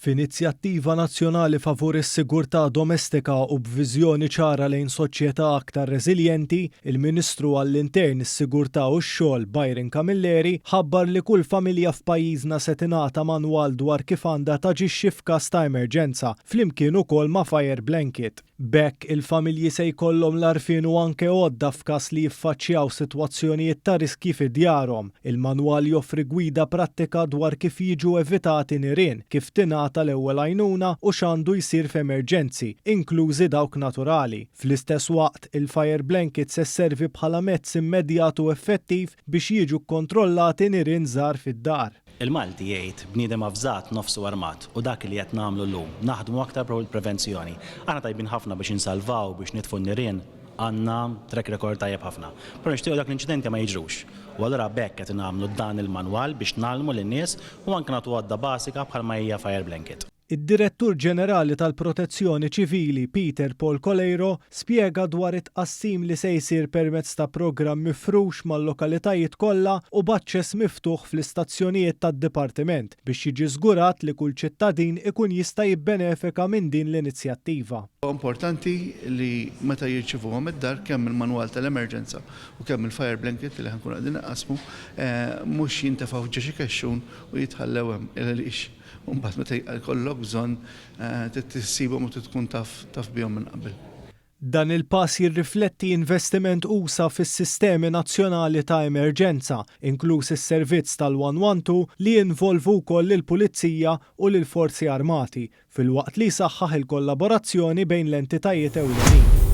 F'inizjattiva nazzjonali favur is-sigurtà domestika u b'viżjoni ċara lejn soċjetà aktar reżiljenti, il-Ministru għall-Intern, is-Sigurtà u x-Xogħol Byron Camilleri ħabbar li kull familja f'pajjiżna se tingħata manwal dwar kif għandha taġixxi f'każ ta' emerġenza, flimkien ukoll ma' fire blanket. B'hekk il-familji se jkollhom l-għarfien u anke għodda f'każ li jiffaċċjaw sitwazzjonijiet ta' riski fi djarhom. Il-manwal joffri gwida prattika dwar kif jiġu evitati nirien, kif tingħata l-ewwel għajnuna u x'għandu jsir f'emerġenzi, inklużi dawk naturali. Fl-istess waqt, il-fire blanket se sservi bħala mezz immedjat u effettiv biex jiġu kkontrollati nirien żgħar fid-dar. Il-Malti jgħid bniedem avżat nofsu armat u dak li qed nagħmlu llum naħdmu aktar pro il-prevenzjoni. Aħna tajbin ħafna biex insalvaw biex nitfu n-nirien għandna track record tajjeb ħafna. Però nixtiequ dak l-inċidenti ma jiġrux. U allura bekk qed nagħmlu dan il-manwal biex nagħlmu lin-nies u anke nagħtu għodda basika bħalma hija fire blanket. Id-Direttur Ġenerali tal-Protezzjoni Ċivili Peter Paul Coleiro spjega dwar it-tqassim li se jsir permezz ta' programm mifrux mal-lokalitajiet kollha u b'aċċess miftuħ fl-istazzjonijiet tad-Dipartiment biex jiġi żgurat li kull ċittadin ikun jista' jibbenefika minn din l-inizjattiva. Importanti li meta jirċivuhom id-dar kemm il-manwal tal-emerġenza u kemm il-fire blanket li ħankun qegħdin naqasmu mhux jintefgħu ġex ikexxun u jitħallew hemm għaliex mbagħad meta jkollok bżonn tissibhom u tkun taf bihom minn qabel. Dan il-pass jirrifletti investiment usa fis-sistemi nazzjonali ta' emerġenza, inkluż is-servizz tal-112 li jinvolvu wkoll il-Pulizija u l-Forzi Armati, filwaqt li jsaħħaħ il-kollaborazzjoni bejn l-entitajiet ewlenin.